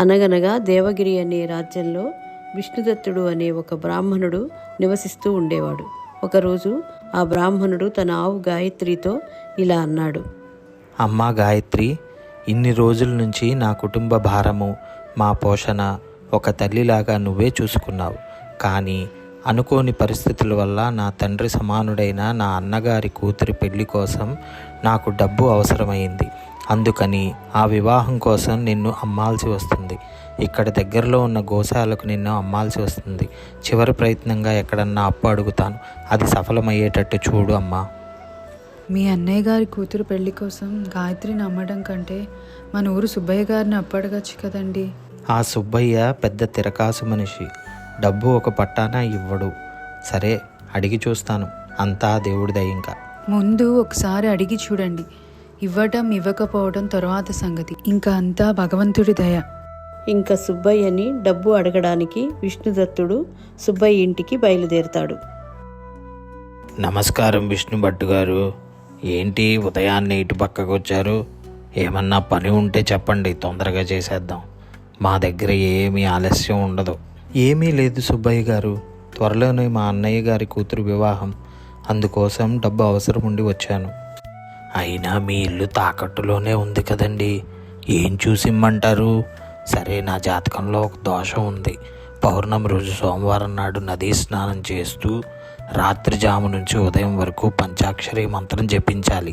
అనగనగా దేవగిరి అనే రాజ్యంలో విష్ణుదత్తుడు అనే ఒక బ్రాహ్మణుడు నివసిస్తూ ఉండేవాడు. ఒకరోజు ఆ బ్రాహ్మణుడు తన ఆవు గాయత్రితో ఇలా అన్నాడు. అమ్మా గాయత్రి, ఇన్ని రోజుల నుంచి నా కుటుంబ భారము, మా పోషణ ఒక తల్లిలాగా నువ్వే చూసుకున్నావు. కానీ అనుకోని పరిస్థితుల వల్ల నా తండ్రి సమానుడైన నా అన్నగారి కూతురి పెళ్లి కోసం నాకు డబ్బు అవసరమైంది. అందుకని ఆ వివాహం కోసం నిన్ను అమ్మాల్సి వస్తుంది. ఇక్కడ దగ్గరలో ఉన్న గోశాలకు నిన్ను అమ్మాల్సి వస్తుంది. చివరి ప్రయత్నంగా ఎక్కడన్నా అప్పు అడుగుతాను, అది సఫలమయ్యేటట్టు చూడు అమ్మా. మీ అన్నయ్య గారి కూతురు పెళ్లి కోసం గాయత్రిని అమ్మడం కంటే మన ఊరు సుబ్బయ్య గారిని అప్పడగచ్చు కదండి. ఆ సుబ్బయ్య పెద్ద తిరకాసు మనిషి, డబ్బు ఒక పట్టాన ఇవ్వడు. సరే, అడిగి చూస్తాను, అంతా దేవుడి దయ. ఇంకా ముందు ఒకసారి అడిగి చూడండి. ఇవ్వటం ఇవ్వకపోవడం తర్వాత సంగతి, ఇంకా అంతా భగవంతుడి దయ. ఇంకా సుబ్బయ్యని డబ్బు అడగడానికి విష్ణుదత్తుడు సుబ్బయ్య ఇంటికి బయలుదేరుతాడు. నమస్కారం విష్ణు భట్టు గారు, ఏంటి ఉదయాన్నే ఇటు పక్కకు వచ్చారు? ఏమన్నా పని ఉంటే చెప్పండి, తొందరగా చేసేద్దాం. మా దగ్గర ఏమీ ఆలస్యం ఉండదు. ఏమీ లేదు సుబ్బయ్య గారు, త్వరలోనే మా అన్నయ్య గారి కూతురు వివాహం, అందుకోసం డబ్బు అవసరం ఉండి వచ్చాను. అయినా మీ ఇల్లు తాకట్టులోనే ఉంది కదండి, ఏం చూసిమ్మంటారు? సరే, నా జాతకంలో ఒక దోషం ఉంది. పౌర్ణమి రోజు సోమవారం నాడు నదీ స్నానం చేస్తూ రాత్రి జాము నుంచి ఉదయం వరకు పంచాక్షరి మంత్రం జపించాలి.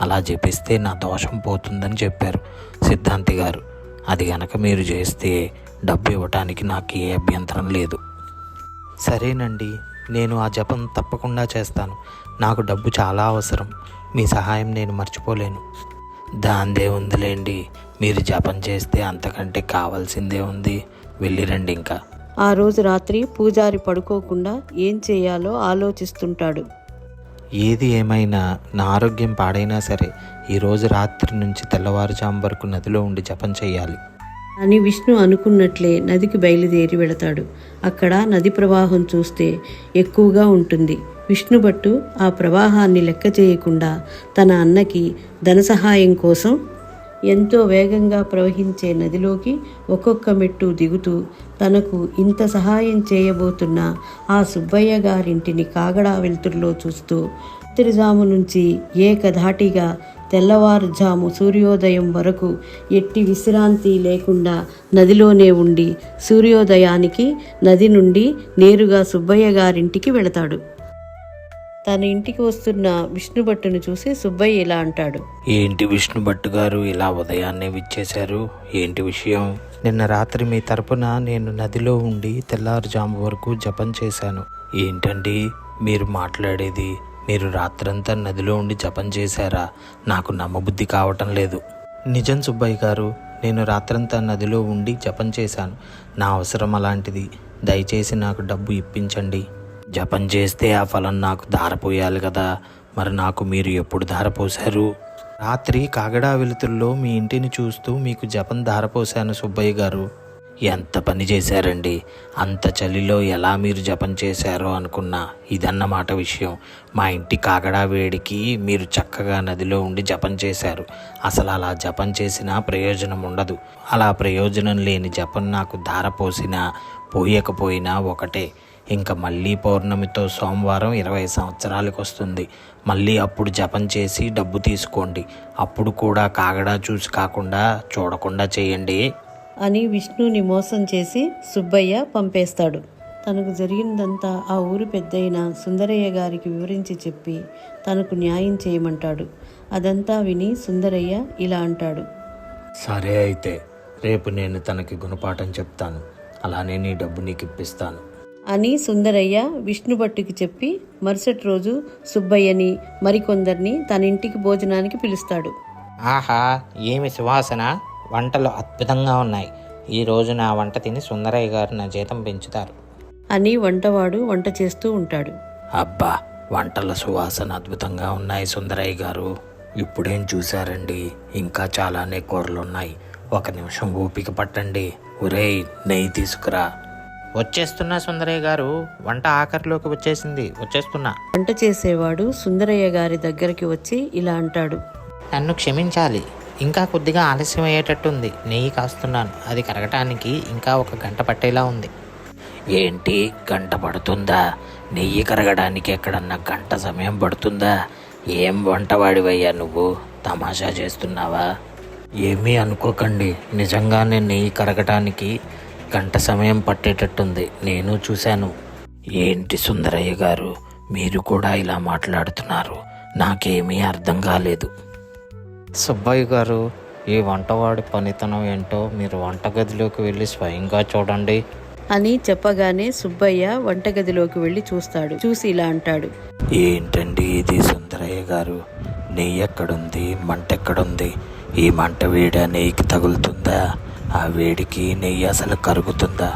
అలా జపిస్తే నా దోషం పోతుందని చెప్పారు సిద్ధాంతి గారు. అది గనక మీరు చేస్తే డబ్బు ఇవ్వటానికి నాకు ఏ అభ్యంతరం లేదు. సరేనండి, నేను ఆ జపం తప్పకుండా చేస్తాను. నాకు డబ్బు చాలా అవసరం, మీ సహాయం నేను మర్చిపోలేను. దాందే ఉందిలేండి, మీరు జపం చేస్తే అంతకంటే కావాల్సిందే ఉంది. వెళ్ళిరండి. ఇంకా ఆ రోజు రాత్రి పూజారి పడుకోకుండా ఏం చేయాలో ఆలోచిస్తుంటాడు. ఏది ఏమైనా నా ఆరోగ్యం పాడైనా సరే ఈరోజు రాత్రి నుంచి తెల్లవారుజాము వరకు నదిలో ఉండి జపం చేయాలి అని విష్ణు అనుకున్నట్లే నదికి బయలుదేరి వెళతాడు. అక్కడ నది ప్రవాహం చూస్తే ఎక్కువగా ఉంటుంది. విష్ణుభట్టు ఆ ప్రవాహాన్ని లెక్క చేయకుండా తన అన్నకి ధన సహాయం కోసం ఎంతో వేగంగా ప్రవహించే నదిలోకి ఒక్కొక్క మెట్టు దిగుతూ తనకు ఇంత సహాయం చేయబోతున్న ఆ సుబ్బయ్య గారింటిని కాగడా వెలుతురులో చూస్తూ రాత్రిజాము నుంచి ఏకధాటిగా తెల్లవారుజాము సూర్యోదయం వరకు ఎట్టి విశ్రాంతి లేకుండా నదిలోనే ఉండి సూర్యోదయానికి నది నుండి నేరుగా సుబ్బయ్య గారింటికి వెళతాడు. తన ఇంటికి వస్తున్న విష్ణుభట్టును చూసి సుబ్బయ్య ఇలా అంటాడు. ఏంటి విష్ణు భట్టు గారు, ఇలా ఉదయాన్నే విచ్చేశారు? ఏంటి విషయం? నిన్న రాత్రి మీ తరపున నేను నదిలో ఉండి తెల్లారుజాము వరకు జపం చేశాను. ఏంటండి మీరు మాట్లాడేది? మీరు రాత్రంతా నదిలో ఉండి జపం చేశారా? నాకు నమ్మబుద్ధి కావటం లేదు. నిజం సుబ్బయ్య గారు, నేను రాత్రంతా నదిలో ఉండి జపం చేశాను. నా అవసరం అలాంటిది. దయచేసి నాకు డబ్బు ఇప్పించండి. జపం చేస్తే ఆ ఫలం నాకు ధారపోయాలి కదా, మరి నాకు మీరు ఎప్పుడు ధారపోశారు? రాత్రి కాగడా వెలుతుల్లో మీ ఇంటిని చూస్తూ మీకు జపం ధారపోశాను సుబ్బయ్య గారు. ఎంత పని చేశారండి! అంత చలిలో ఎలా మీరు జపం చేశారో అనుకున్నా. ఇదన్నమాట విషయం. మా ఇంటి కాగడా వేడికి మీరు చక్కగా నదిలో ఉండి జపం చేశారు. అసలు అలా జపం చేసినా ప్రయోజనం ఉండదు. అలా ప్రయోజనం లేని జపం నాకు ధారపోసినా పోయకపోయినా ఒకటే. ఇంకా మళ్ళీ పౌర్ణమితో సోమవారం 20 సంవత్సరాలకు వస్తుంది. మళ్ళీ అప్పుడు జపం చేసి డబ్బు తీసుకోండి. అప్పుడు కూడా కాగడా చూసి కాకుండా చూడకుండా చేయండి అని విష్ణుని మోసం చేసి సుబ్బయ్య పంపేస్తాడు. తనకు జరిగిందంతా ఆ ఊరు పెద్దయిన సుందరయ్య గారికి వివరించి చెప్పి తనకు న్యాయం చేయమంటాడు. అదంతా విని సుందరయ్య ఇలా అంటాడు. సరే, అయితే రేపు నేను తనకి గుణపాఠం చెప్తాను. అలానే నీ డబ్బు నీకు ఇప్పిస్తాను అని సుందరయ్య విష్ణుభట్టుకి చెప్పి మరుసటి రోజు సుబ్బయ్యని మరికొందరిని తన ఇంటికి భోజనానికి పిలుస్తాడు. ఆహా, ఏమి సువాసన! వంటలు అద్భుతంగా ఉన్నాయి. ఈరోజు నా వంట తిని సుందరయ్య గారు నా జీతం పెంచుతారు అని వంటవాడు వంట చేస్తూ ఉంటాడు. అబ్బా, వంటల సువాసన అద్భుతంగా ఉన్నాయి సుందరయ్య గారు. ఇప్పుడేం చూశారండి, ఇంకా చాలానే కూరలున్నాయి. 1 నిమిషం ఓపిక పట్టండి. ఒరేయ్, నెయ్యి తీసుకురా. వచ్చేస్తున్నా సుందరయ్య గారు, వంట ఆఖరిలోకి వచ్చేస్తున్నా. వంట చేసేవాడు సుందరయ్య గారి దగ్గరికి వచ్చి ఇలా అంటాడు. నన్ను క్షమించాలి, ఇంకా కొద్దిగా ఆలస్యం అయ్యేటట్టుంది. నెయ్యి కాస్తున్నాను, అది కరగటానికి ఇంకా 1 గంట పట్టేలా ఉంది. ఏంటి గంట పడుతుందా? నెయ్యి కరగడానికి ఎక్కడన్నా గంట సమయం పడుతుందా? ఏం వంటవాడివయ్యా నువ్వు? తమాషా చేస్తున్నావా? ఏమీ అనుకోకండి, నిజంగానే నెయ్యి కరగటానికి గంట సమయం పట్టేటట్టుంది. నేను చూశాను. ఏంటి సుందరయ్య గారు, మీరు కూడా ఇలా మాట్లాడుతున్నారు? నాకేమీ అర్థం కాలేదు. సుబ్బయ్య గారు, ఈ వంటవాడి పనితనం ఏంటో మీరు వంటగదిలోకి వెళ్ళి స్వయంగా చూడండి అని చెప్పగానే సుబ్బయ్య వంటగదిలోకి వెళ్ళి చూస్తాడు. చూసి ఇలా అంటాడు, ఏంటండి ఇది సుందరయ్య గారు? నెయ్యి ఎక్కడుంది? మంట ఎక్కడుంది? ఈ మంట వేడి నెయ్యికి తగులుతుందా? ఆ వేడికి నెయ్యి అసలు కరుగుతుందా?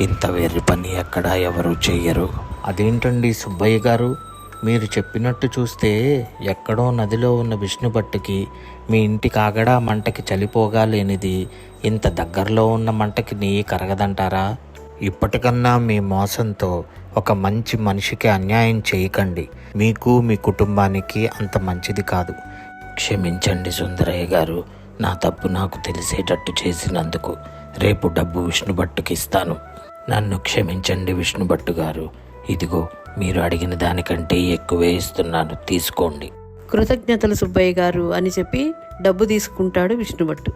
ఇంత వెర్రి పని ఎక్కడ ఎవరు చెయ్యరు. అదేంటండి సుబ్బయ్య గారు, మీరు చెప్పినట్టు చూస్తే ఎక్కడో నదిలో ఉన్న విష్ణుభట్టుకి మీ ఇంటి కాగడా మంటకి చలిపోగా లేనిది ఇంత దగ్గరలో ఉన్న మంటకి నెయ్యి కరగదంటారా? ఇప్పటికన్నా మీ మోసంతో ఒక మంచి మనిషికి అన్యాయం చేయకండి. మీకు మీ కుటుంబానికి అంత మంచిది కాదు. క్షమించండి సుందరయ్య గారు, నా తప్పు నాకు తెలిసేటట్టు చేసినందుకు. రేపు డబ్బు విష్ణుభట్టుకి ఇస్తాను. నన్ను క్షమించండి విష్ణుభట్టు గారు. ఇదిగో మీరు అడిగిన దానికంటే ఎక్కువే ఇస్తున్నాను, తీసుకోండి. కృతజ్ఞతలు సుబ్బయ్య గారు అని చెప్పి డబ్బు తీసుకుంటాడు విష్ణుభట్టు.